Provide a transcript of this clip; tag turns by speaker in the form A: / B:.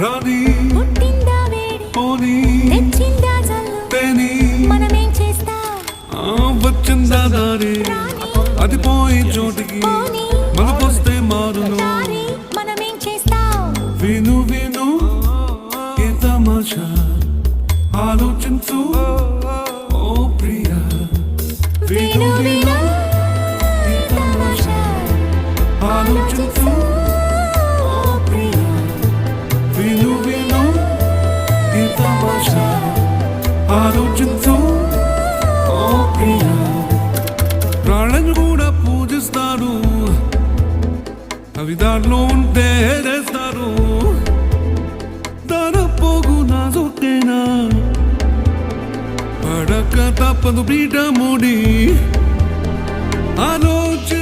A: రాని
B: పుట్టిందా వేడి
A: పోనీ
B: తెచ్చిందా జల్లు
A: తేని
B: మనమేం చేస్తా
A: వచ్చిందా దారి అది పోయి చోటికి
B: పోనీ
A: మనకొస్తే మారును
B: దారి మనమేం చేస్తా
A: విను విను ఏ తమాషా ఆలోచించు ఓ ప్రియా విను విను ఏ తమాషా ఆలోచించు ఓ ప్రియా విను విను ఏ తమాషా ఆలోచించు ఓ ప్రియా ప్రాణం కూడా పూజిస్తారు అవి దాంట్లో ఉంటే చేస్తారు దాన పోగు నా సొత్తేనా పడక తప్పదు పీట మూడి ఆలోచి